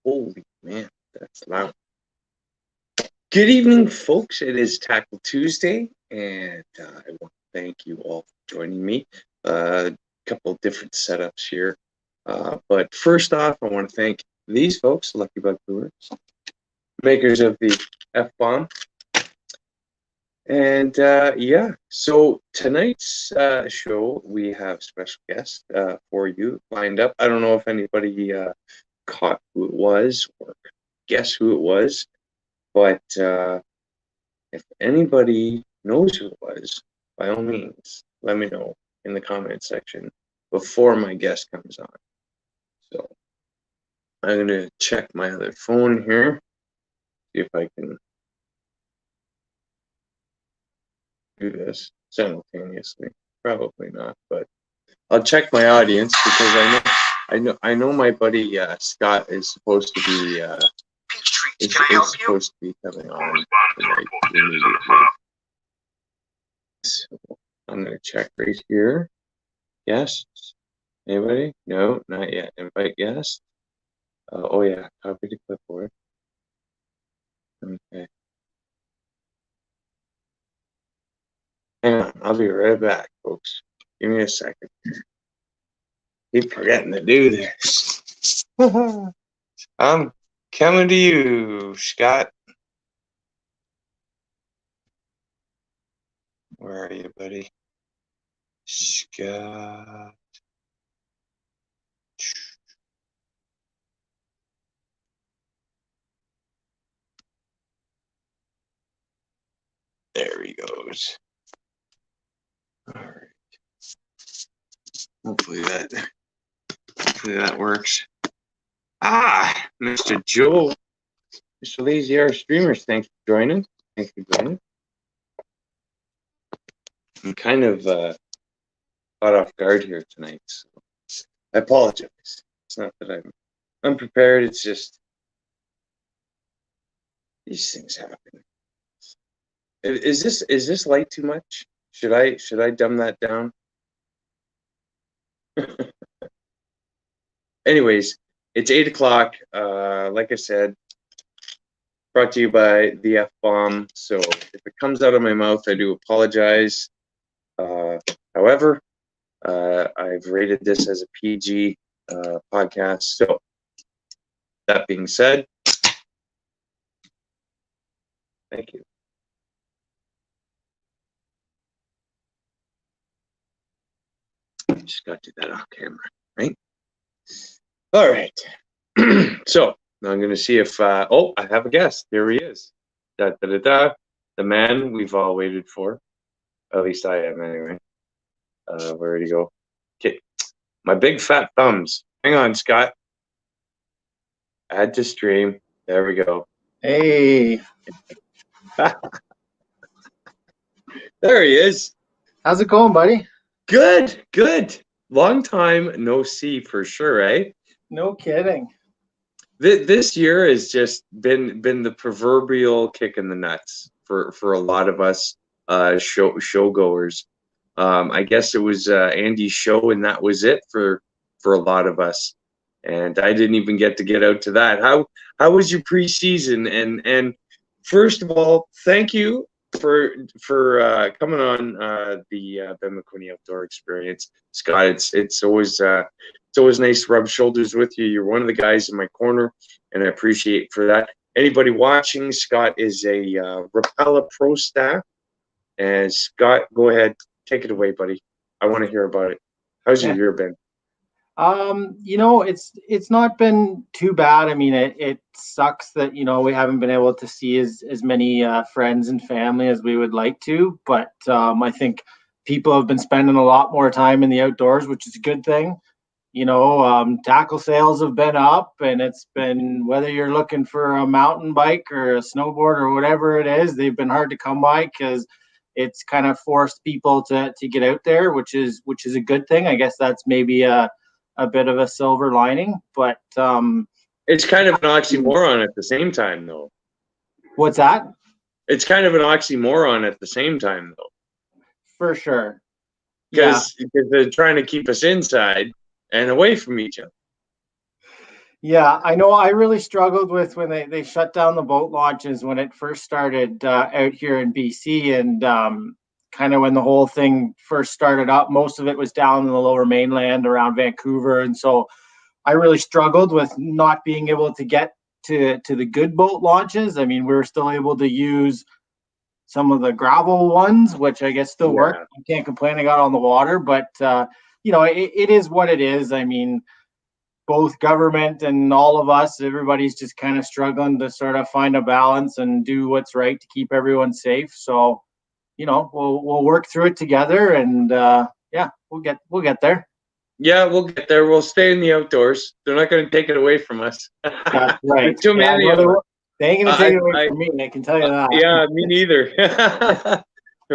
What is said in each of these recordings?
Holy man, that's loud. Good evening, folks. It is Tackle Tuesday, and I want to thank you all for joining me. A couple of different setups here. But first off, I want to thank these folks, Lucky Bug Brewers, makers of the F-Bomb. And yeah, so tonight's show, we have special guests for you lined up. I don't know if anybody caught who it was or guess who it was, but if anybody knows who it was, by all means, let me know in the comment section before my guest comes on. So I'm going to check my other phone here, see if I can do this simultaneously. Probably not, but I'll check my audience because I know my buddy Scott is supposed to be supposed to be coming on tonight immediately. So I'm gonna check right here. Guests? Anybody? No, not yet. Invite guests. Oh yeah, copy the clipboard. Okay. Hang on, I'll be right back, folks. Give me a second. Keep forgetting to do this. I'm coming to you, Scott. Where are you, buddy? Scott. There he goes. All right. Hopefully that works. Mr. Joe, Mr. Lazy R Streamers, thanks for joining. Thanks for joining. I'm kind of caught off guard here tonight, so I apologize. It's not that I'm unprepared. It's just these things happen. Is this light too much? Should I dumb that down? Anyways, it's 8 o'clock. Like I said, brought to you by the F-Bomb. So if it comes out of my mouth, I do apologize. However, I've rated this as a PG podcast. So that being said, thank you. Just got to do that off camera, right? All right. So now I'm going to see if, I have a guest. Here he is. The man we've all waited for. At least I am, anyway. Where did he go? Okay. My big fat thumbs. Hang on, Scott. Add to stream. There we go. Hey. There he is. How's it going, buddy? Good. Long time no see for sure, eh? No kidding. This year has just been the proverbial kick in the nuts for a lot of us show goers. I guess it was Andy's show, and that was it for a lot of us. And I didn't even get out to that. How was your preseason? And first of all, thank you for coming on the Ben McQuinney Outdoor Experience, Scott. It's always nice to rub shoulders with you. You're one of the guys in my corner, and I appreciate for that. Anybody watching, Scott is a Rapala Prostaff. And Scott, go ahead, take it away, buddy. I want to hear about it. How's your year been? It's not been too bad. I mean, it sucks that, we haven't been able to see as many friends and family as we would like to, but I think people have been spending a lot more time in the outdoors, which is a good thing. Tackle sales have been up, and it's been, whether you're looking for a mountain bike or a snowboard or whatever it is, they've been hard to come by because it's kind of forced people to get out there, which is a good thing. I guess that's maybe a bit of a silver lining, but it's kind of an oxymoron at the same time, though. What's that? It's kind of an oxymoron at the same time, though. For sure. Because they're trying to keep us inside and away from each other. Yeah, I know. I really struggled with when they shut down the boat launches when it first started out here in BC, and kind of when the whole thing first started up. Most of it was down in the Lower Mainland around Vancouver, and so I really struggled with not being able to get to the good boat launches. I mean, we were still able to use some of the gravel ones, which I guess still work. Yeah. I can't complain. I got on the water, but it is what it is. I mean, both government and all of us, everybody's just kind of struggling to sort of find a balance and do what's right to keep everyone safe. So, we'll work through it together, and yeah, we'll get there. Yeah, we'll get there. We'll stay in the outdoors. They're not going to take it away from us. That's right. There's too Yeah, many of us. they ain't gonna take it away from me. I can tell you that. Yeah, me neither.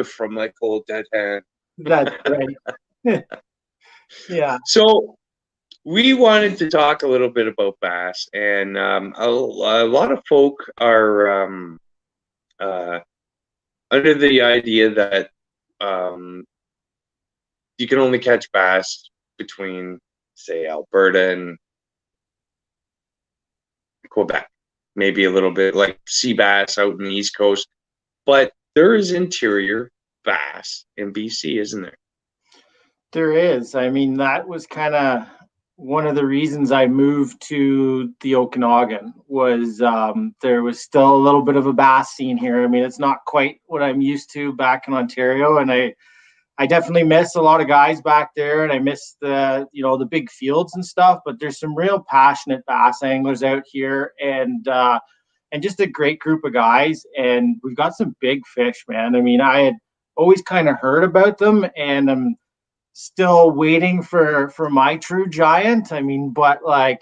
From my cold dead hand. That's right. Yeah. So we wanted to talk a little bit about bass, and a lot of folk are under the idea that you can only catch bass between, say, Alberta and Quebec, maybe a little bit like sea bass out in the East Coast, but there is interior bass in BC, isn't there? There is. I mean, that was kind of one of the reasons I moved to the Okanagan was there was still a little bit of a bass scene here. I mean, it's not quite what I'm used to back in Ontario, and I definitely miss a lot of guys back there, and I miss the big fields and stuff. But there's some real passionate bass anglers out here, and just a great group of guys. And we've got some big fish, man. I mean, I had always kind of heard about them, and I'm still waiting for my true giant. I mean, but like,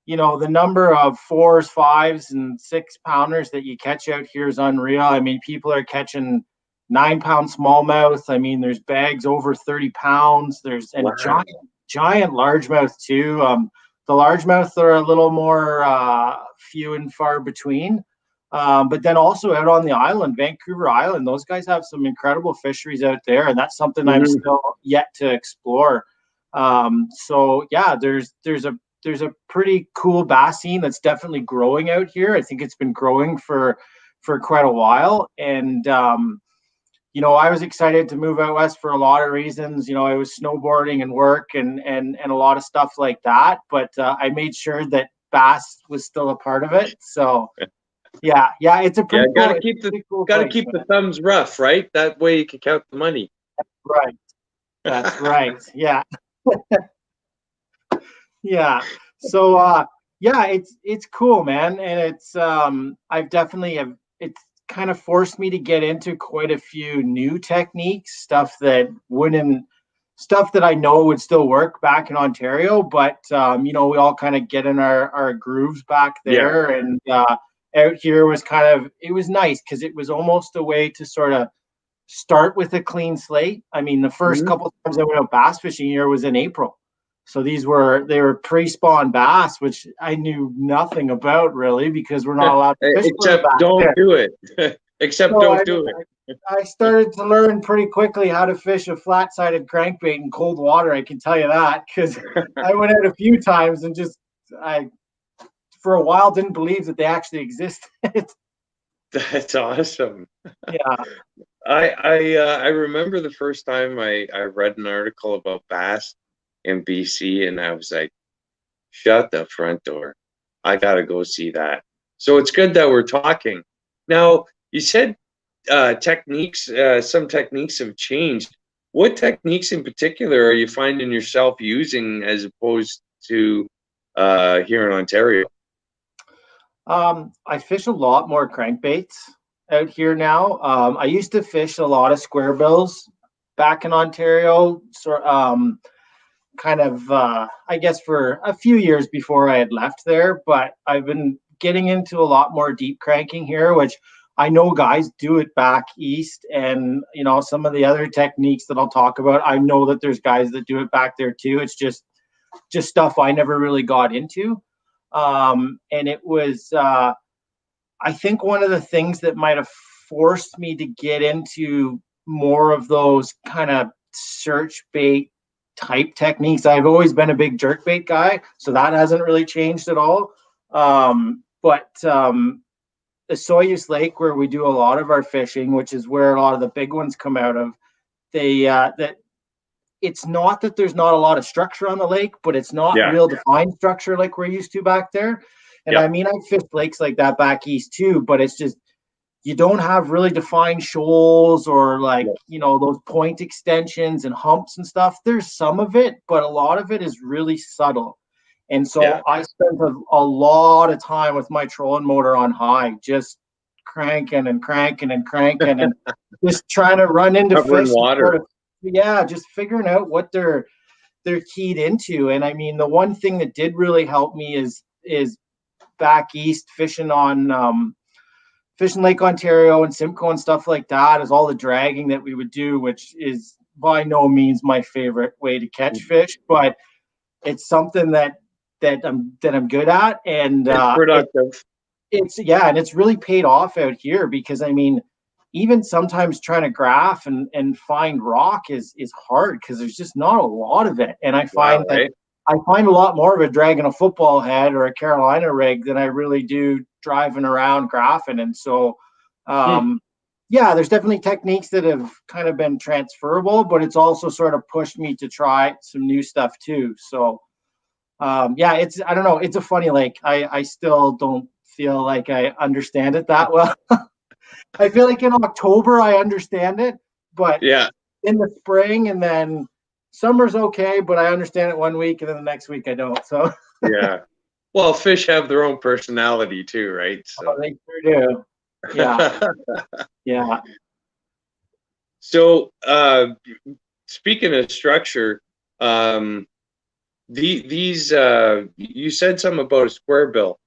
the number of 4s, 5s, and 6-pounders that you catch out here is unreal. I mean, people are catching 9-pound smallmouth. I mean, there's bags over 30 pounds. There's and Wow. giant largemouth too. The largemouth are a little more few and far between. But then also out on the island, Vancouver Island, those guys have some incredible fisheries out there, and that's something I'm still yet to explore. So yeah, there's a pretty cool bass scene that's definitely growing out here. I think it's been growing for quite a while, and I was excited to move out west for a lot of reasons. I was snowboarding and work and a lot of stuff like that, but I made sure that bass was still a part of it. So yeah, it's a pretty Got cool, to keep the thumbs rough, right? That way you can count the money. right. That's right. Yeah. Yeah. So yeah, it's cool, man. And it's I've definitely have it's kind of forced me to get into quite a few new techniques, stuff that I know would still work back in Ontario, but we all kind of get in our grooves back there. Yeah. And out here was it was nice because it was almost a way to sort of start with a clean slate. I mean, the first couple times I went out bass fishing here was in April. So they were pre-spawn bass, which I knew nothing about really because we're not allowed to fish. Except don't do it. Except don't do it. I started to learn pretty quickly how to fish a flat-sided crankbait in cold water. I can tell you that because I went out a few times and I for a while didn't believe that they actually existed. That's awesome. Yeah. I remember the first time I read an article about bass in BC, and I was like, shut the front door. I gotta go see that. So it's good that we're talking. Now, you said techniques, some techniques have changed. What techniques in particular are you finding yourself using as opposed to here in Ontario? I fish a lot more crankbaits out here now. I used to fish a lot of square bills back in Ontario. So, I guess for a few years before I had left there, but I've been getting into a lot more deep cranking here, which I know guys do it back east. And, some of the other techniques that I'll talk about, I know that there's guys that do it back there too. It's just stuff I never really got into. And it was, I think one of the things that might have forced me to get into more of those kind of search bait type techniques. I've always been a big jerkbait guy, so that hasn't really changed at all. But the Soyuz Lake, where we do a lot of our fishing, which is where a lot of the big ones come out of, that it's not that there's not a lot of structure on the lake, but it's not real defined structure like we're used to back there. And I mean, I've fished lakes like that back east too, but it's just, you don't have really defined shoals or like, those point extensions and humps and stuff. There's some of it, but a lot of it is really subtle. And so I spent a lot of time with my trolling motor on high, just cranking and cranking and cranking and just trying to run into fish. Water. Just figuring out what they're keyed into. And I mean, the one thing that did really help me is back east fishing on fishing Lake Ontario and Simcoe and stuff like that, is all the dragging that we would do, which is by no means my favorite way to catch fish, but it's something that I'm good at, and it's productive. And it's really paid off out here, because I mean, even sometimes trying to graph and find rock is hard, because there's just not a lot of it, and I find I find a lot more of it dragging a football head or a Carolina rig than I really do driving around graphing. And so, there's definitely techniques that have kind of been transferable, but it's also sort of pushed me to try some new stuff too. So, I don't know. It's a funny lake. I still don't feel like I understand it that well. I feel like in October I understand it, but in the spring and then summer's okay, but I understand it 1 week and then the next week I don't. So well, fish have their own personality too, right? So. They sure do. Yeah. Yeah. So speaking of structure, these you said something about a square bill.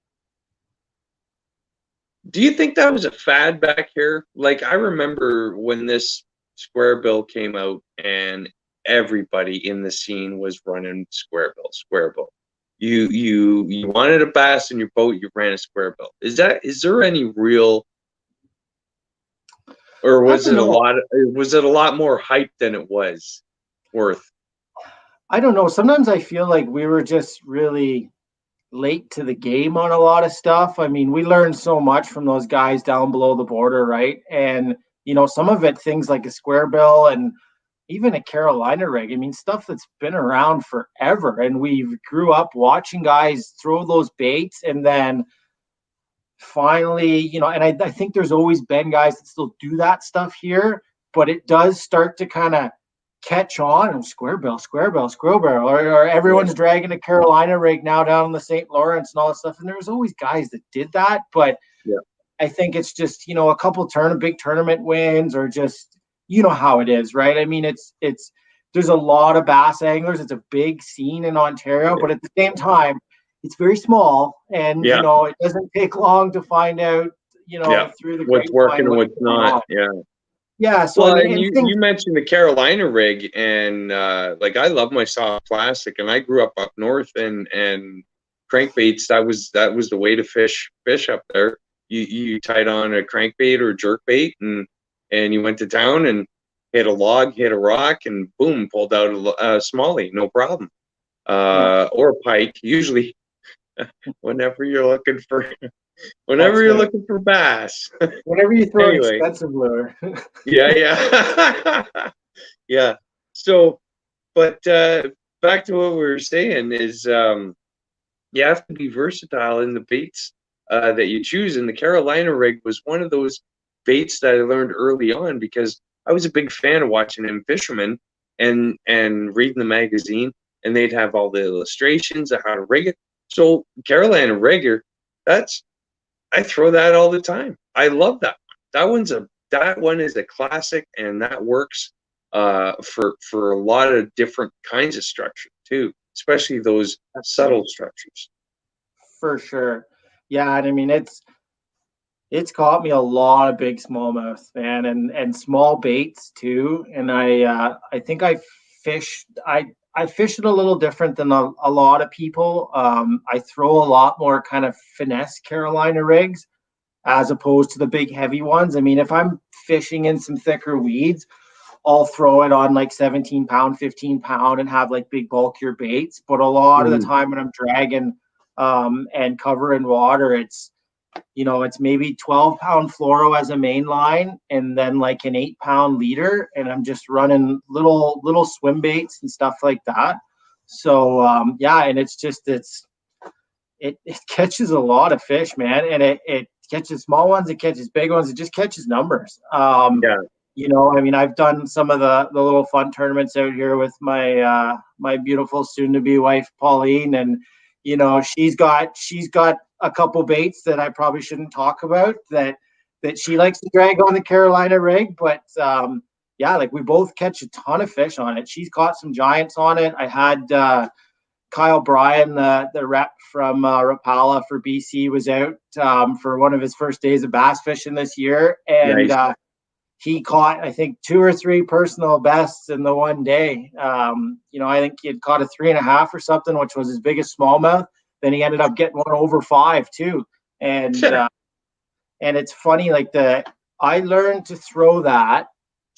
Do you think that was a fad back here? Like, I remember when this square bill came out and everybody in the scene was running square bill. You wanted a bass in your boat, you ran a square bill. Is there any real, or was it a lot more hype than it was worth? I don't know. Sometimes I feel like we were just really late to the game on a lot of stuff. I mean, we learned so much from those guys down below the border, right? And some of it, things like a square bill and even a Carolina rig. I mean, stuff that's been around forever. And we grew up watching guys throw those baits, and then finally, and I think there's always been guys that still do that stuff here, but it does start to kind of catch on, and square bill, or everyone's dragging a Carolina rig now down in the St. Lawrence and all that stuff. And there was always guys that did that, but I think it's just, a couple big tournament wins, or just, how it is, right? I mean, it's there's a lot of bass anglers. It's a big scene in Ontario, but at the same time, it's very small, and it doesn't take long to find out, through the what's working and what's not. Yeah. So well, you mentioned the Carolina rig, and like, I love my soft plastic, and I grew up north, and crankbaits, that was the way to fish up there. You tied on a crankbait or a jerkbait, and you went to town and hit a log, hit a rock, and boom, pulled out a smallie, no problem, or a pike. Usually, whenever you're looking for bass, whenever you throw an expensive lure. Yeah. So, but back to what we were saying is, you have to be versatile in the baits that you choose. And the Carolina rig was one of those baits that I learned early on, because I was a big fan of watching them fishermen and reading the magazine, and they'd have all the illustrations of how to rig it. So Carolina rigger, I throw that all the time. I love that one. That one is a classic, and that works for a lot of different kinds of structure too, especially those subtle structures. For sure. Yeah, and I mean, it's caught me a lot of big smallmouth, man, and small baits too. And I think I fished it a little different than a lot of people. I throw a lot more kind of finesse Carolina rigs as opposed to the big heavy ones. I mean, if I'm fishing in some thicker weeds, I'll throw it on like 17 pound, 15 pound and have like big bulkier baits. But a lot of the time when I'm dragging and covering water, it's maybe 12-pound fluoro as a main line and then like an 8-pound leader. And I'm just running little swim baits and stuff like that. So and it catches a lot of fish, man. And it catches small ones, it catches big ones, it just catches numbers. I've done some of the little fun tournaments out here with my my beautiful soon-to-be wife Pauline, and she's got a couple baits that I probably shouldn't talk about that she likes to drag on the Carolina rig, but like we both catch a ton of fish on it. She's caught some giants on it. I had Kyle Bryan, the rep from Rapala for BC, was out for one of his first days of bass fishing this year, and nice. He caught, I think, 2 or 3 personal bests in the one day. I think he had caught a 3.5 or something, which was his biggest smallmouth. Then he ended up getting one over 5 too, and and it's funny, like I learned to throw that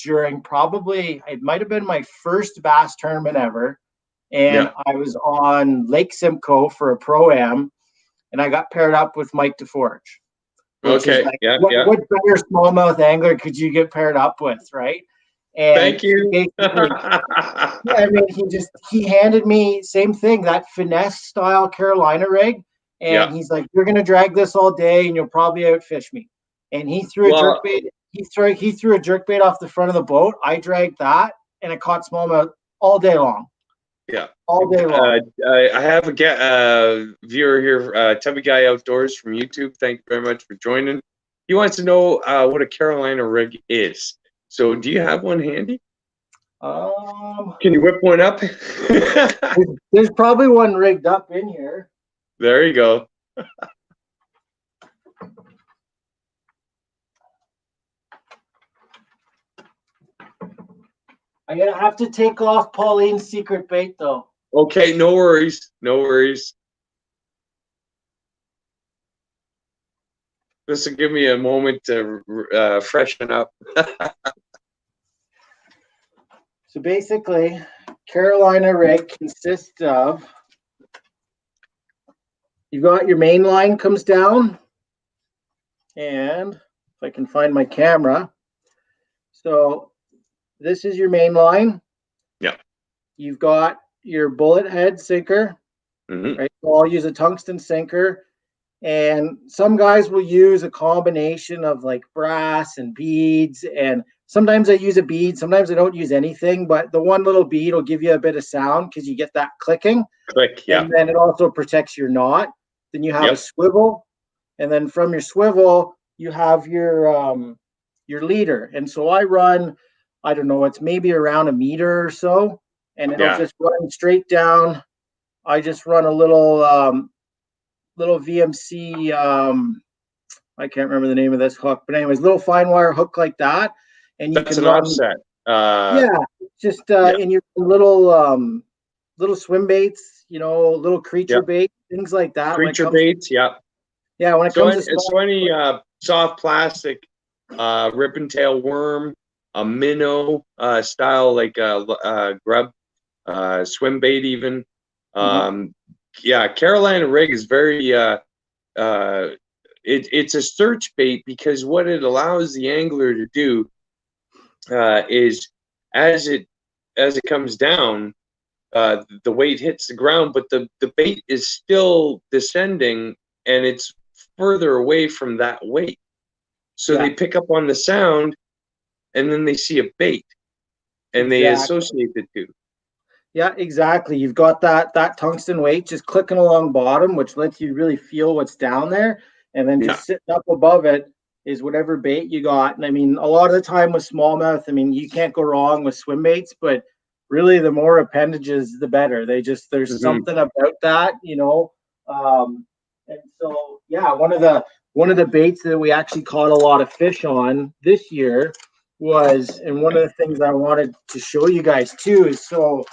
during it might have been my first bass tournament ever. And I was on Lake Simcoe for a Pro-Am, and I got paired up with Mike DeForge. Okay. Like, what better smallmouth angler could you get paired up with, right? And thank you. He handed me same thing, that finesse style Carolina rig, and he's like, "You're gonna drag this all day, and you'll probably outfish me." And he threw a jerkbait. He threw a jerkbait off the front of the boat. I dragged that, and it caught smallmouth all day long. Yeah, all day long. I have a viewer here, Tubby Guy Outdoors from YouTube. Thank you very much for joining. He wants to know what a Carolina rig is. So, do you have one handy? Can you whip one up? There's probably one rigged up in here. There you go. I'm gonna have to take off Pauline's secret bait, though. Okay, no worries. No worries. This will give me a moment to freshen up. So basically, Carolina rig consists of, you've got your main line comes down, and if I can find my camera, so this is your main line. Yeah. You've got your bullet head sinker, right? So I'll use a tungsten sinker, and some guys will use a combination of like brass and beads, and sometimes I use a bead, sometimes I don't use anything, but the one little bead will give you a bit of sound because you get that clicking. Click, yeah. And then it also protects your knot. Then you have a swivel, and then from your swivel you have your leader. And so I run, I don't know, it's maybe around 1 meter or so, and it'll just run straight down. I just run a little VMC, I can't remember the name of this hook, but anyways, little fine wire hook like that, and you That's can an offset. And your little swim baits, little creature bait, things like that. Creature baits, when it comes to any soft plastic, rip and tail worm, a minnow style, like grub, swim bait even. Carolina rig is very it's a search bait, because what it allows the angler to do is as it comes down, the weight hits the ground, but the bait is still descending, and it's further away from that weight. So they pick up on the sound, and then they see a bait, and they associate the two. Yeah, exactly. You've got that tungsten weight just clicking along bottom, which lets you really feel what's down there. And then just sitting up above it is whatever bait you got. And I mean, a lot of the time with smallmouth, I mean, you can't go wrong with swim baits, but really the more appendages, the better. There's something about that, and so, one of the baits that we actually caught a lot of fish on this year was, and one of the things I wanted to show you guys too is, so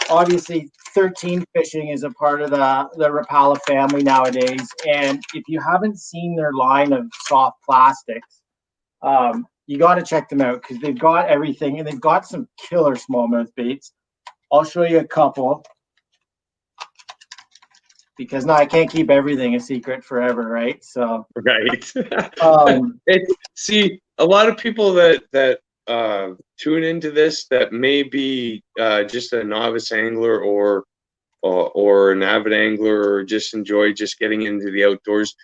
obviously 13 fishing is a part of the Rapala family nowadays, and if you haven't seen their line of soft plastics, You got to check them out because they've got everything, and they've got some killer smallmouth baits. I'll show you a couple because now I can't keep everything a secret forever, right? So right. see, a lot of people that tune into this that may be just a novice angler or an avid angler or just enjoy just getting into the outdoors.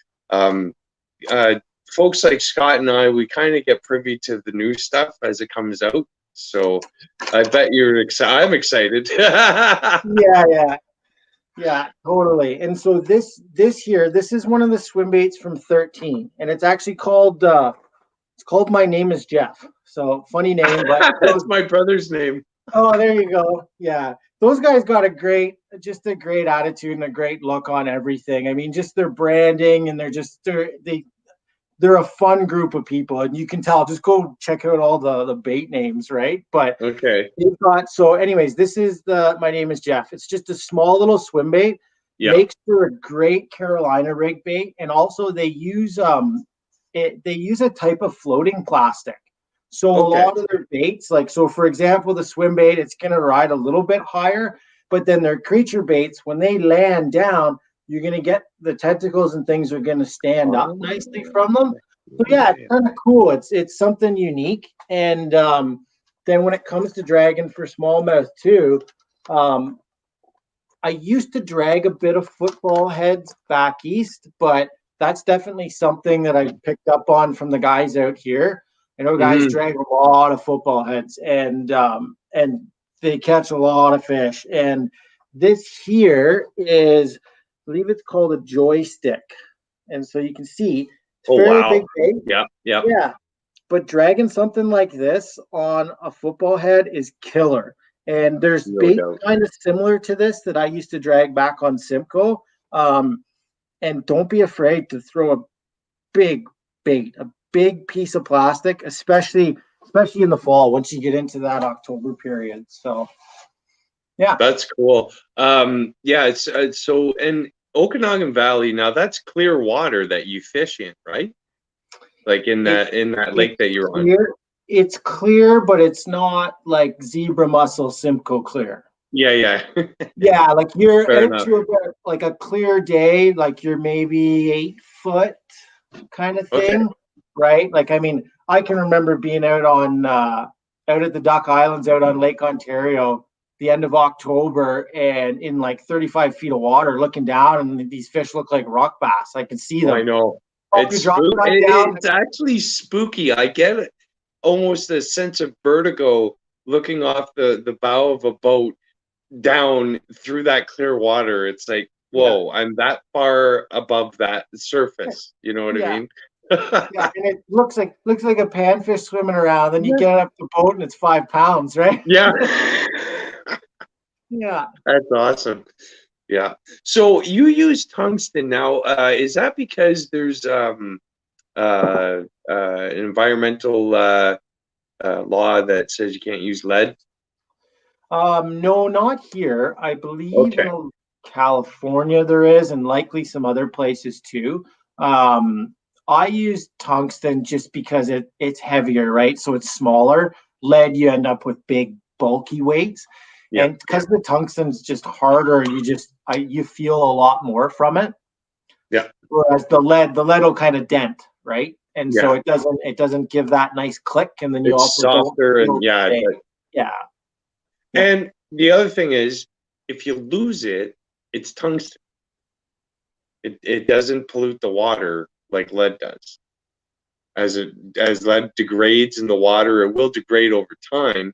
Folks like Scott and I, we kind of get privy to the new stuff as it comes out. So I bet you're excited. I'm excited. Yeah, totally. And so this is one of the swim baits from 13, and it's actually called My Name is Jeff. So funny name, but that's my brother's name. Oh, there you go. Yeah, those guys got a great attitude and a great look on everything. I mean, just their branding, and they're a fun group of people, and you can tell. Just go check out all the bait names, right? But okay. They've got, so anyways, this is My Name is Jeff. It's just a small little swim bait. Yep. Makes for a great Carolina rig bait, and also they use a type of floating plastic. So a lot of their baits, like, so for example, the swim bait, it's going to ride a little bit higher, but then their creature baits, when they land down, you're going to get the tentacles and things are going to stand up nicely from them. So yeah, it's kind of cool. It's something unique. And then when it comes to dragging for smallmouth too, I used to drag a bit of football heads back east, but that's definitely something that I picked up on from the guys out here. I know guys drag a lot of football heads, and they catch a lot of fish. And this here is, I believe it's called a joystick. And so you can see it's fairly big bait. Yeah. But dragging something like this on a football head is killer. And there's bait kind of similar to this that I used to drag back on Simcoe. And don't be afraid to throw a big bait, a big piece of plastic, especially in the fall once you get into that October period. So yeah, that's cool. It's so in Okanagan Valley now, that's clear water that you fish in, right? Like in that lake that you're on. It's clear, but it's not like zebra mussel Simcoe clear. Yeah. Yeah, like you're into like a clear day, like you're maybe 8 foot kind of thing, right? Like, I mean, I can remember being out at the Duck Islands out on Lake Ontario the end of October, and in like 35 feet of water, looking down, and these fish look like rock bass. I can see them. I know. It's actually spooky. I get almost a sense of vertigo looking off the bow of a boat down through that clear water. It's like, whoa, I'm that far above that surface. You know what I mean? Yeah, and it looks like a panfish swimming around. Then you get up the boat and it's 5 pounds, right? Yeah. Yeah. That's awesome. Yeah. So you use tungsten now. Is that because there's an environmental law that says you can't use lead? No, not here. I believe in California there is, and likely some other places too. I use tungsten just because it's heavier, right? So it's smaller. Lead, you end up with big, bulky weights. Yeah. And because the tungsten's just harder, you feel a lot more from it. Yeah. Whereas the lead will kind of dent, right? And so it doesn't give that nice click, and then you also softer and yeah. And the other thing is, if you lose it, it's tungsten. It doesn't pollute the water like lead does. As lead degrades in the water, it will degrade over time.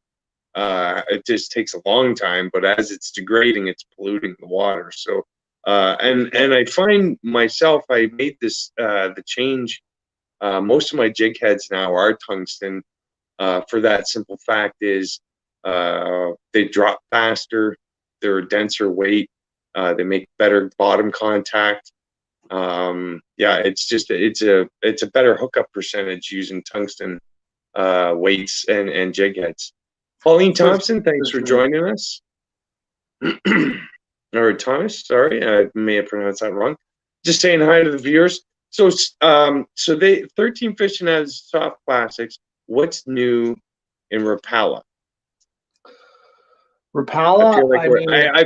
It just takes a long time, but as it's degrading, it's polluting the water. So, and I find myself, I made this the change. Most of my jig heads now are tungsten. For that simple fact is, they drop faster, they're a denser weight, they make better bottom contact. It's a better hookup percentage using tungsten weights and jig heads. Pauline Thompson, thanks for joining us. Or Thomas, sorry, I may have pronounced that wrong. Just saying hi to the viewers. So, they 13 Fishing has soft plastics. what's new in Rapala? Rapala, I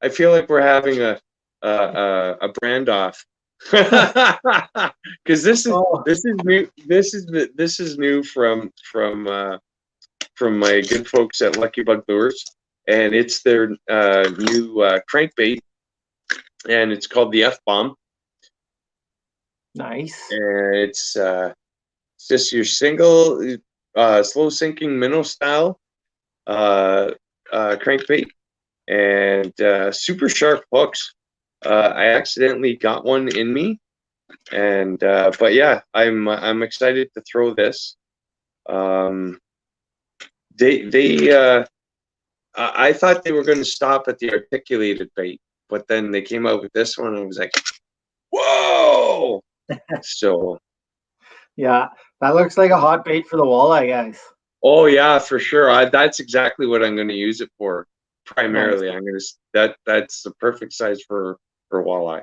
feel like we're having a brand off. Because this is new. This is new from my good folks at Lucky Bug Lures, and it's their new crankbait, and it's called the F-Bomb. Nice. And it's just your single slow sinking minnow style crankbait, and super sharp hooks. I accidentally got one in me, and but yeah, I'm excited to throw this. I thought they were going to stop at the articulated bait, but then they came out with this one, and I was like, whoa! So yeah, that looks like a hot bait for the walleye guys. oh yeah, for sure. That's exactly what I'm going to use it for. Primarily, Nice. I'm going to that's the perfect size for walleye.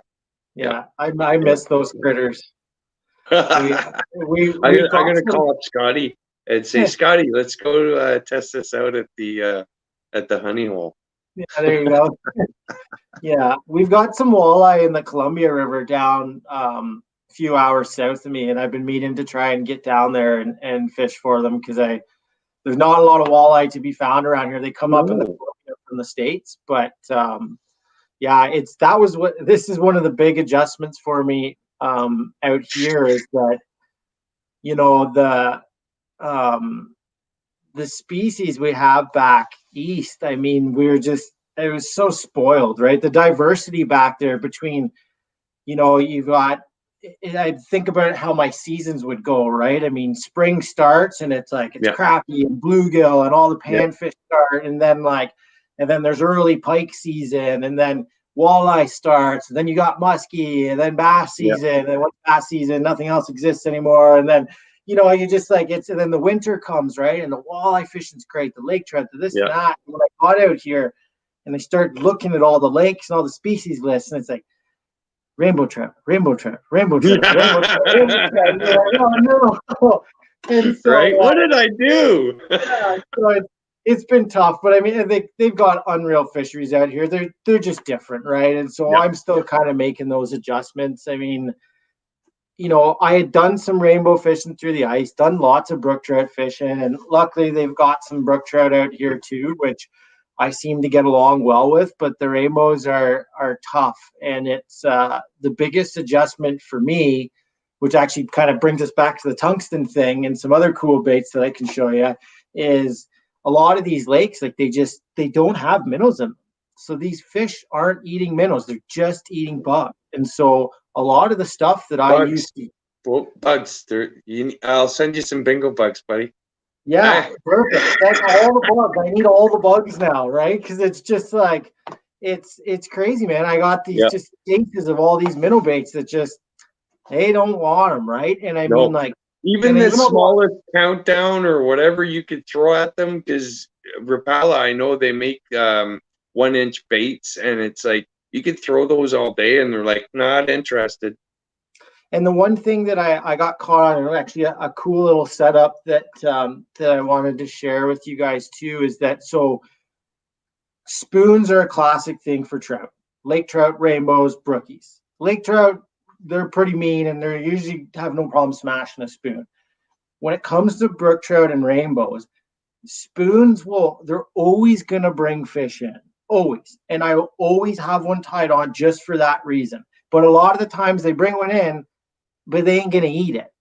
Yeah, I miss those critters. I'm gonna call up Scotty and say, Scotty, let's go test this out at the honey hole. Yeah, there you go. Yeah, we've got some walleye in the Columbia River down a few hours south of me, and I've been meaning to try and get down there and fish for them because there's not a lot of walleye to be found around here. They come up in the Columbia from the States, but yeah, this is one of the big adjustments for me out here is that, you know, the species we have back east, I mean, it was so spoiled, right? The diversity back there between, you know, you've got, I think about how my seasons would go, right? I mean, spring starts and it's like, it's crappie and bluegill and all the panfish start. And then there's early pike season, and then walleye starts, and then you got muskie, and then bass season, and once bass season, nothing else exists anymore. And then, you know, you just like and then the winter comes, right? And the walleye fishing's great, the lake trout, this and that. And when I got out here and I started looking at all the lakes and all the species lists, and it's like rainbow trout, rainbow trout, rainbow trout, rainbow trout, rainbow trout. And you're like, oh no. And so, right? What did I do? So it's been tough, but I mean, they've got unreal fisheries out here. They're just different, right? And so I'm still kind of making those adjustments. I mean, you know, I had done some rainbow fishing through the ice, done lots of brook trout fishing, and luckily they've got some brook trout out here too, which I seem to get along well with. But the rainbows are tough, and it's the biggest adjustment for me, which actually kind of brings us back to the tungsten thing and some other cool baits that I can show you, is a lot of these lakes, like they don't have minnows in them. So these fish aren't eating minnows, they're just eating bugs. And so a lot of the stuff that I use bugs, I'll send you some bingo bugs, buddy. Yeah, perfect. That's all the bugs. I need all the bugs now, right? Because it's just like it's crazy, man. I got these just cases of all these minnow baits that just they don't want them, right? And I mean, like even the smallest countdown or whatever you could throw at them, because Rapala, I know they make 1-inch baits, and it's like you could throw those all day, and they're like not interested. And the one thing that I got caught on, actually a cool little setup that I wanted to share with you guys too, is that so spoons are a classic thing for trout. Lake trout, rainbows, brookies. Lake trout, they're pretty mean, and they usually have no problem smashing a spoon. When it comes to brook trout and rainbows, spoons they're always going to bring fish in, always. And I will always have one tied on just for that reason. But a lot of the times they bring one in, but they ain't going to eat it.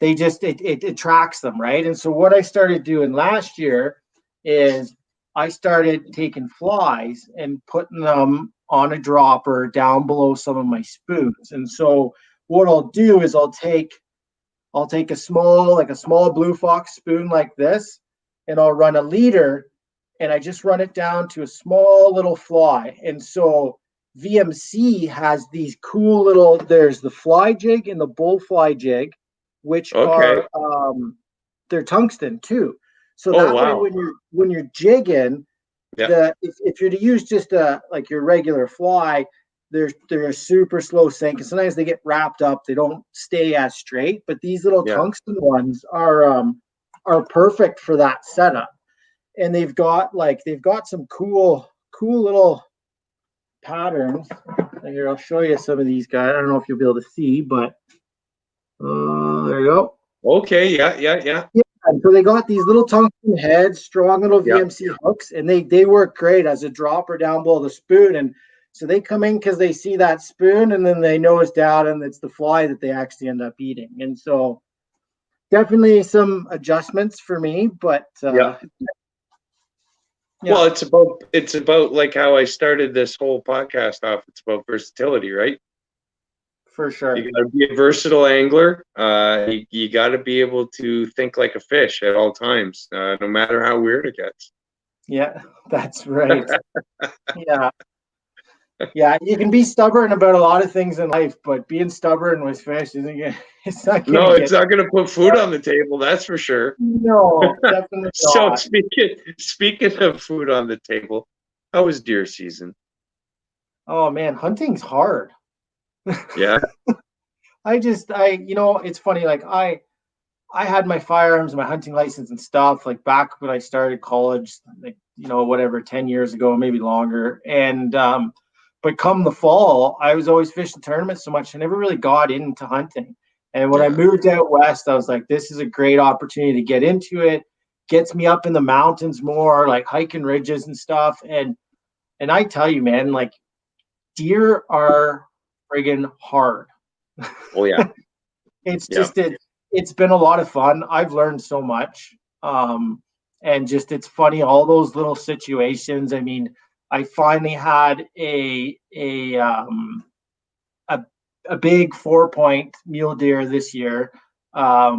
They just, it attracts them, right? And so what I started doing last year is I started taking flies and putting them on a dropper down below some of my spoons. And so what I'll do is I'll take a small blue fox spoon like this, and I'll run a leader, and I just run it down to a small little fly. And so VMC has these cool little, there's the fly jig and the bull fly jig, which are they're tungsten too. So that way when you're jigging, if you're to use just like your regular fly, they're a super slow sink, and sometimes they get wrapped up, they don't stay as straight. But these little tungsten ones are are perfect for that setup. And they've got some cool little patterns. Here, I'll show you some of these guys. I don't know if you'll be able to see, but there you go. Okay, yeah. Yeah, so they got these little tungsten heads, strong little VMC hooks, and they work great as a dropper down below the spoon. And so they come in because they see that spoon, and then they know it's down, and it's the fly that they actually end up eating. And so definitely some adjustments for me, but Well, it's about like how I started this whole podcast off. It's about versatility, right? For sure. You got to be a versatile angler. You got to be able to think like a fish at all times, no matter how weird it gets. Yeah, that's right. Yeah, you can be stubborn about a lot of things in life, but being stubborn with fish it's not going to put food on the table, that's for sure. No, definitely So not. speaking of food on the table, how was deer season? Oh man, hunting's hard. Yeah. It's funny, like I had my firearms, my hunting license and stuff, like back when I started college, like, whatever, 10 years ago, maybe longer. And, but come the fall, I was always fishing tournaments so much. I never really got into hunting. And when I moved out west, I was like, this is a great opportunity to get into it. Gets me up in the mountains more, like hiking ridges and stuff. And I tell you, man, like deer are friggin' hard. Oh yeah. It's just it's been a lot of fun. I've learned so much. And just it's funny, all those little situations. I mean, I finally had a big 4-point mule deer this year. A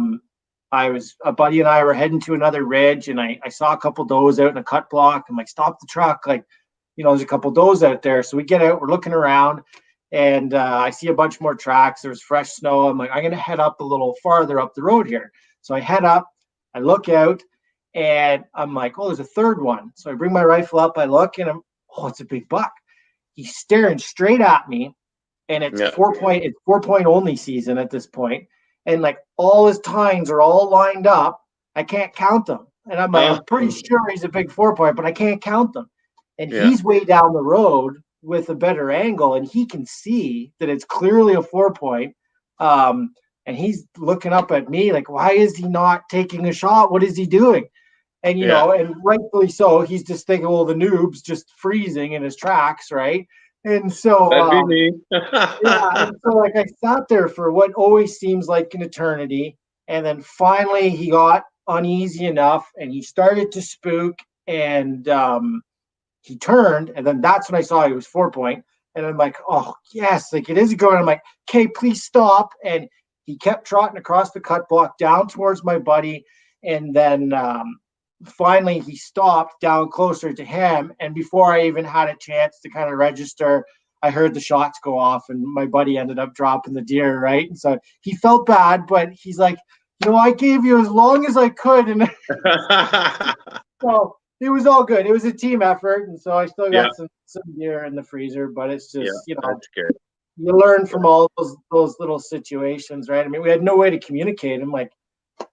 buddy and I were heading to another ridge, and I saw a couple does out in a cut block. I'm like, stop the truck, like, there's a couple does out there. So we get out, we're looking around, and I see a bunch more tracks. There's fresh snow. I'm like, I'm gonna head up a little farther up the road here. So I head up, I look out, and I'm like, oh, there's a third one. So I bring my rifle up, I look, and it's a big buck. He's staring straight at me, and it's 4-point only season at this point. And like all his tines are all lined up. I can't count them. And I'm like, I'm pretty sure he's a big 4-point, but I can't count them. And he's way down the road with a better angle, and he can see that it's clearly a 4-point. And he's looking up at me like, why is he not taking a shot? What is he doing? And, and rightfully so, he's just thinking, well, the noob's just freezing in his tracks, right? And so, that'd be me. and so like I sat there for what always seems like an eternity. And then finally he got uneasy enough and he started to spook, and he turned, and then that's when I saw he was 4-point. And I'm like, oh yes, like it is going. I'm like, okay, please stop. And he kept trotting across the cut block down towards my buddy. And then finally he stopped down closer to him. And before I even had a chance to kind of register, I heard the shots go off, and my buddy ended up dropping the deer, right? And so he felt bad, but he's like, I gave you as long as I could. And so it was all good. It was a team effort. And so I still got some deer in the freezer, but it's just, that's good. You learn from all those little situations, right? I mean, we had no way to communicate. I'm like,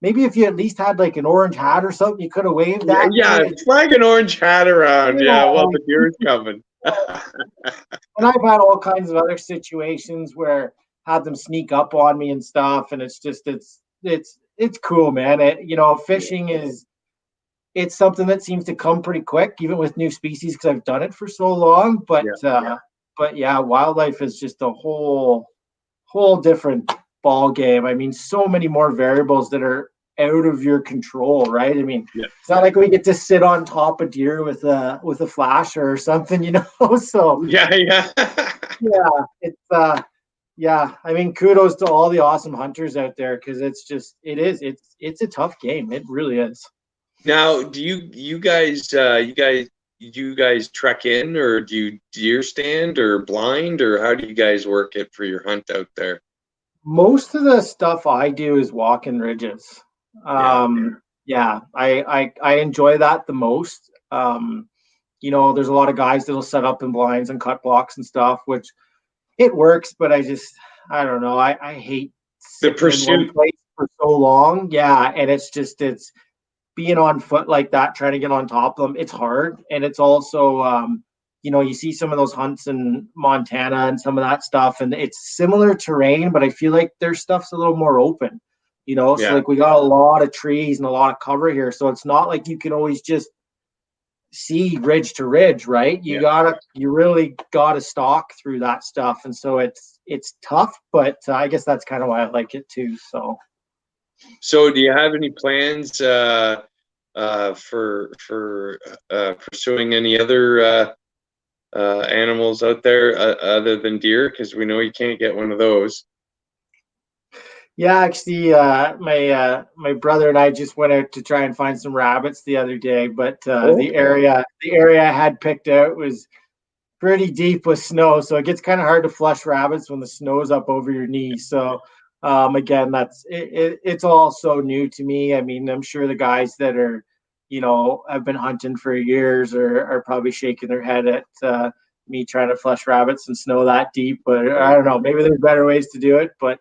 maybe if you at least had like an orange hat or something, you could have waved that. Yeah, flag an orange hat around. Yeah, well, the deer's coming. And I've had all kinds of other situations where I had them sneak up on me and stuff, and it's just it's cool, man. Fishing it's something that seems to come pretty quick, even with new species, because I've done it for so long. But wildlife is just a whole different ball game. I mean, so many more variables that are out of your control, right? I mean, it's not like we get to sit on top of deer with a flasher or something, So it's I mean, kudos to all the awesome hunters out there, because it's a tough game. It really is. Now, do you guys trek in, or do you deer stand or blind, or how do you guys work it for your hunt out there? Most of the stuff I do is walking ridges. I enjoy that the most. There's a lot of guys that'll set up in blinds and cut blocks and stuff, which it works, but I don't know. I hate the pursuit in one place for so long. Yeah, and it's being on foot like that, trying to get on top of them, it's hard. And it's also, you see some of those hunts in Montana and some of that stuff, and it's similar terrain, but I feel like their stuff's a little more open, so like we got a lot of trees and a lot of cover here. So it's not like you can always just see ridge to ridge, right? You really gotta stalk through that stuff. And so it's tough, but I guess that's kind of why I like it too. So do you have any plans for pursuing any other animals out there other than deer? Because we know you can't get one of those. Yeah, actually, my brother and I just went out to try and find some rabbits the other day, but the area I had picked out was pretty deep with snow, so it gets kind of hard to flush rabbits when the snow's up over your knees. So again, it's all so new to me. I mean, I'm sure the guys that are have been hunting for years are probably shaking their head at me trying to flush rabbits in snow that deep, but I don't know, maybe there's better ways to do it. But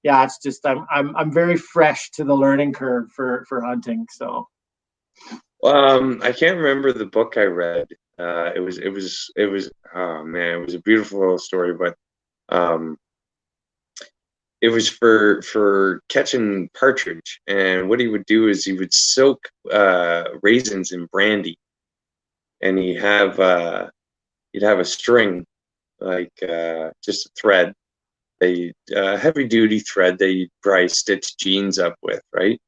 yeah, it's just I'm very fresh to the learning curve for hunting. So I can't remember the book I read. It was oh man, it was a beautiful little story, but it was for catching partridge. And what he would do is he would soak raisins in brandy, and he'd have a string, like just a thread, heavy duty thread that you'd probably stitch jeans up with, right?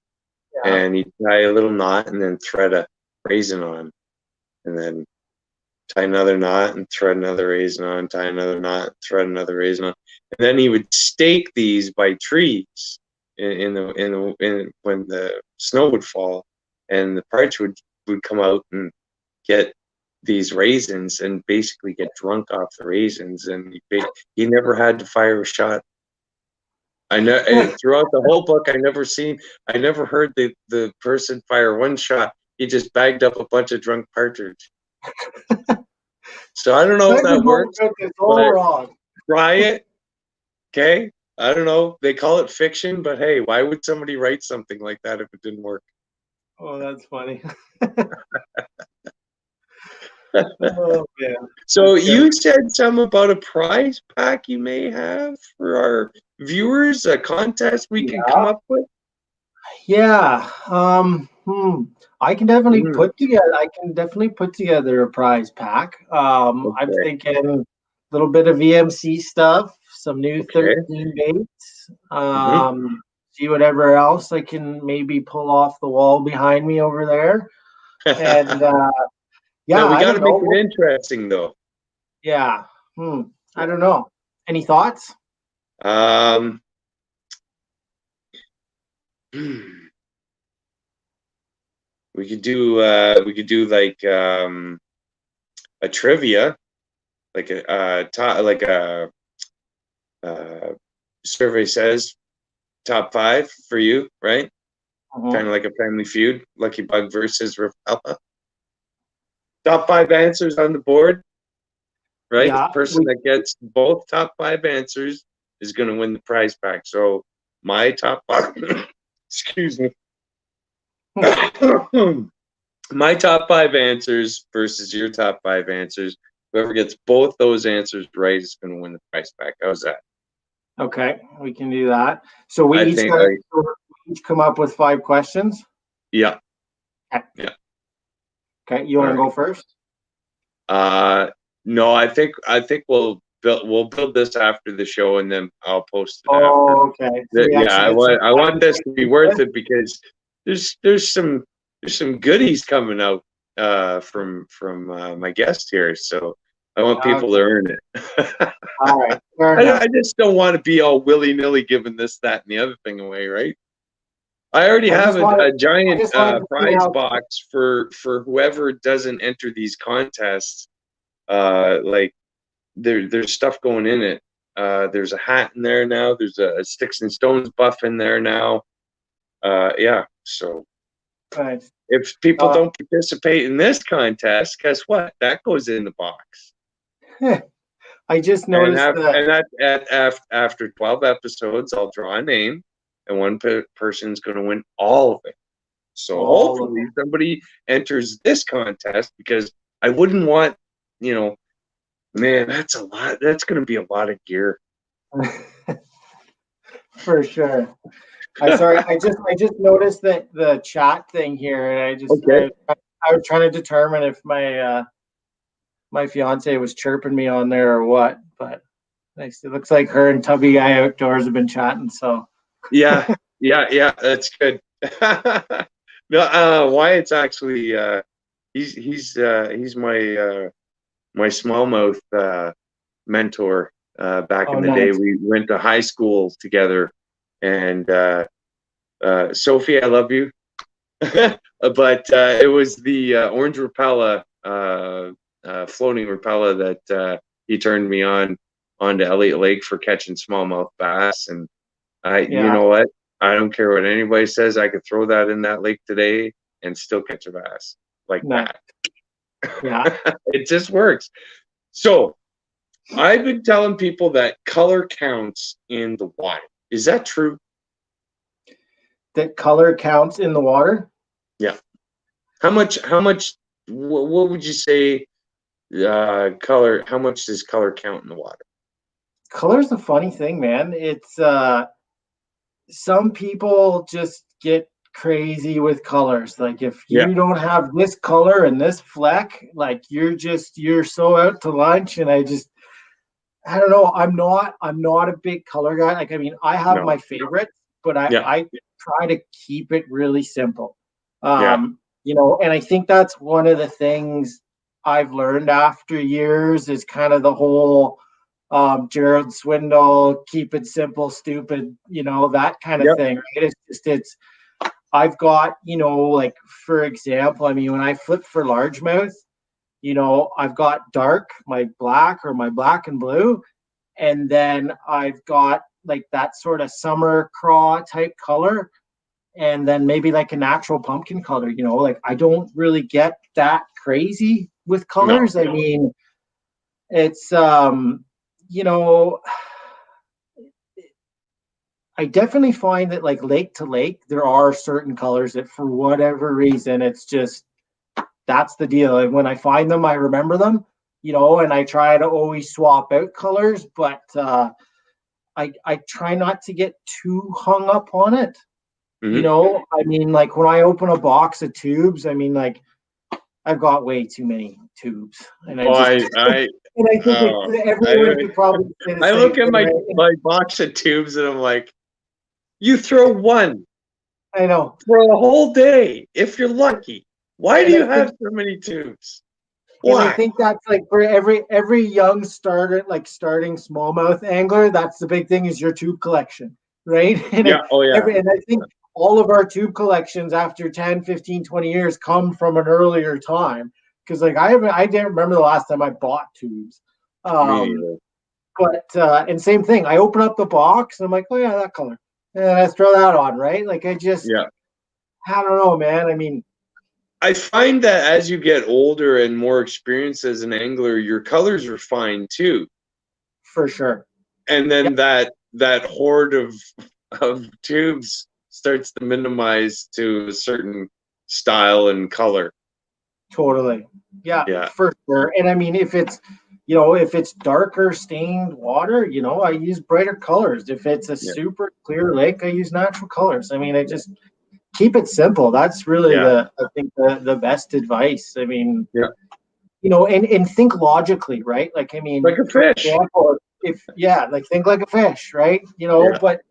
Yeah. And he'd tie a little knot and then thread a raisin on, and then tie another knot and thread another raisin on, tie another knot, thread another raisin on, and then he would stake these by trees when the snow would fall, and the partridge would come out and get these raisins and basically get drunk off the raisins, and he never had to fire a shot. I know throughout the whole book, I never heard the person fire one shot. He just bagged up a bunch of drunk partridge. So I don't know if that works. But try it. Okay. I don't know. They call it fiction, but hey, why would somebody write something like that if it didn't work? Oh, that's funny. Oh, man. So you said something about a prize pack you may have for our viewers, a contest we can come up with? Yeah. I can definitely put together a prize pack. I'm thinking a little bit of VMC stuff, some new 13 baits, see whatever else I can maybe pull off the wall behind me over there. And yeah, now we got to make it interesting, though. Yeah. I don't know. Any thoughts? We could do like a trivia, like a survey says top 5 for you, right? Kind of like a Family Feud, Lucky Bug versus Rapala. Top 5 answers on the board, right? Yeah, the person that gets both top 5 answers is going to win the prize pack. So my top 5, excuse me, my top 5 answers versus your top 5 answers. Whoever gets both those answers right is going to win the prize pack. How's that? Okay, we can do that. So we each come up with 5 questions. Yeah. Okay. Yeah. Okay, you want to go first? No, I think we'll build this after the show, and then I'll post it. Oh, after. Okay. So yeah, I want this to be worth it, because there's some goodies coming out from my guest here, so I want people to earn it. All right. I just don't want to be all willy-nilly giving this, that, and the other thing away, right? I already have a giant prize box for whoever doesn't enter these contests. Like there's stuff going in it. There's a hat in there now. There's a Sticks and Stones buff in there now. Yeah. So if people don't participate in this contest, guess what? That goes in the box. I just noticed after 12 episodes, I'll draw a name, and one person's going to win all of it. So all of hopefully somebody enters this contest, because I wouldn't want, man, that's a lot. That's going to be a lot of gear. it. For sure. I just noticed that the chat thing here, and Okay. I was trying to determine if my fiance was chirping me on there or what, but it looks like her and Tubby Guy Outdoors have been chatting. So Yeah, yeah, that's good. No, Wyatt's actually he's my smallmouth mentor. Back oh, in the day, nice. we went to high school together, and Sophie, I love you. But it was the orange Rapala, floating Rapala that he turned me onto Elliott Lake for catching smallmouth bass. And you Yeah, know what? I don't care what anybody says. I could throw that in that lake today and still catch a bass like nice. that. Yeah. It just works. So I've been telling people that color counts in the water. Is that true? That color counts in the water. Yeah. How much, what would you say, color, how much does color count in the water? Color's a funny thing, man. It's some people just get crazy with colors. Like if Yeah. you don't have this color and this fleck, like you're so out to lunch. And I don't know. I'm not a big color guy. Like I mean, I have No. my favorites, but Yeah. I try to keep it really simple. Yeah. And I think that's one of the things I've learned after years is kind of the whole Gerald Swindle, keep it simple, stupid, that kind of Yep. thing. Right? It's I've got, like for example, I mean, when I flip for largemouth, I've got dark, my black or my black and blue, and then I've got like that sort of summer craw type color, and then maybe like a natural pumpkin color, like I don't really get that crazy with No. colors. I mean, it's you know, I definitely find that like lake to lake, there are certain colors that for whatever reason, it's just that's the deal. And when I find them, I remember them, and I try to always swap out colors, but I try not to get too hung up on it. Hmm. I mean, like when I open a box of tubes, I mean, like I've got way too many tubes, and I Oh, just I, and I think oh, everyone could probably say the I same look at thing, my right? my box of tubes and I'm like, you throw one I know, for a whole day if you're lucky. Why do and I you think have so many tubes? And I Why? think that's like for every young starter, like starting smallmouth angler, that's the big thing is your tube collection, right? Yeah. Oh, yeah. And I think all of our tube collections after 10, 15, 20 years come from an earlier time. Because like I didn't remember the last time I bought tubes. Me Um, either. and same thing, I open up the box and I'm like, oh yeah, that color. And I throw that on, right? Like Yeah. I don't know, man. I mean, I find that as you get older and more experienced as an angler, your colors refine too. for sure. And Yeah, then that horde of tubes starts to minimize to a certain style and color. totally. Yeah, Yeah. for sure. And I mean, if it's darker stained water, I use brighter colors. If it's a Yeah. super clear lake, I use natural colors. I mean, I just keep it simple. That's really Yeah. I think the best advice. I mean, Yeah. and think logically, right? Like, I Like mean, a for fish. example, if yeah, like think like a fish, right? Yeah. But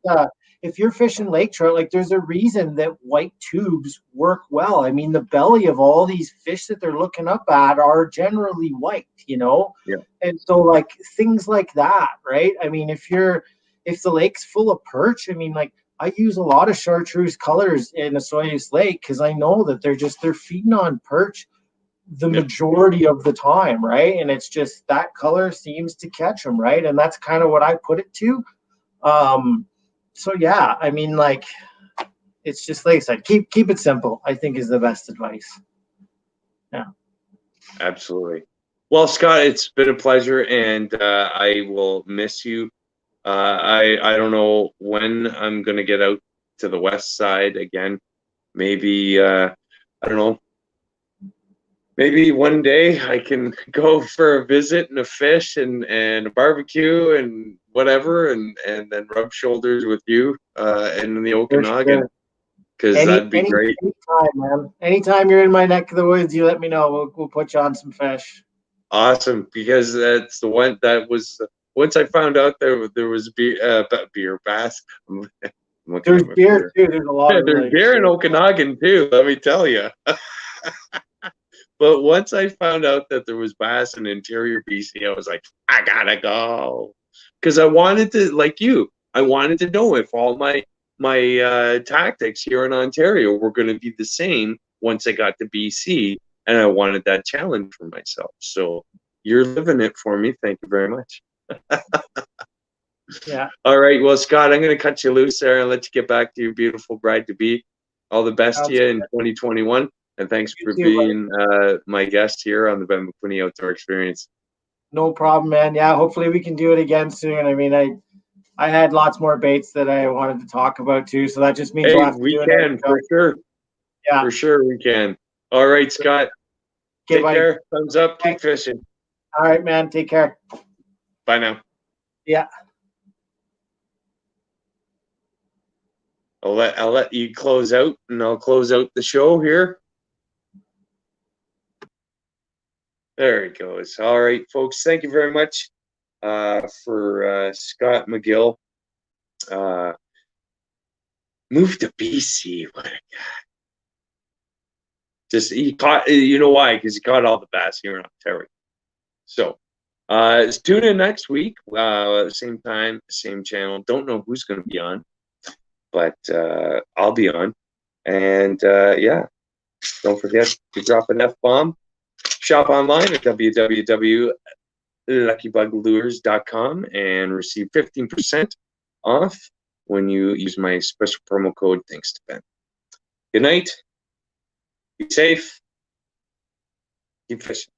if you're fishing lake trout, like there's a reason that white tubes work well. I mean, the belly of all these fish that they're looking up at are generally white, Yeah. and so like things like that, right? I mean, if the lake's full of perch, I mean, like I use a lot of chartreuse colors in a Soyuz lake because I know that they're feeding on perch the Yeah. majority of the time, right? And it's just that color seems to catch them, right? And that's kind of what I put it to. So yeah, I mean, like it's just like I said, keep it simple, I think is the best advice. Yeah. Absolutely. Well, Scott, it's been a pleasure, and I will miss you. I don't know when I'm going to get out to the west side again. maybe I don't know. Maybe one day I can go for a visit and a fish and a barbecue and whatever, and then rub shoulders with you in the Okanagan, because that'd be great. Anytime, man. Anytime you're in my neck of the woods, you let me know. We'll put you on some fish. Awesome, because that's the one that was once I found out there was beer bass. There's beer too. There's a lot of there's beer in Okanagan too. Let me tell you. But once I found out that there was bass in interior BC, I was like, I gotta go, because I wanted to, like you, I wanted to know if all my tactics here in Ontario were going to be the same once I got to BC, and I wanted that challenge for myself. So you're living it for me. Thank you very much. Yeah. All right. Well, Scott, I'm going to cut you loose there and let you get back to your beautiful bride to be. All the best to you in 2021. And thanks for being my guest here on the Ben McQuinney Outdoor Experience. No problem, man. Yeah, hopefully we can do it again soon. I mean, I had lots more baits that I wanted to talk about too, so that just means we'll have to do it for sure. Yeah, for sure we can. All right, Scott. Okay, take care. Thumbs up. Keep fishing. All right, man. Take care. Bye now. Yeah. I'll let you close out, and I'll close out the show here. There he goes. All right, folks. Thank you very much for Scott McGill. Moved to BC. What a guy. Just he caught. You know why? Because he caught all the bass here in Ontario. So tune in next week. Same time, same channel. Don't know who's going to be on, but I'll be on. And yeah, don't forget to drop an F-bomb. Shop online at www.luckybuglures.com and receive 15% off when you use my special promo code Thanks to Ben. Good night. Be safe. Keep fishing.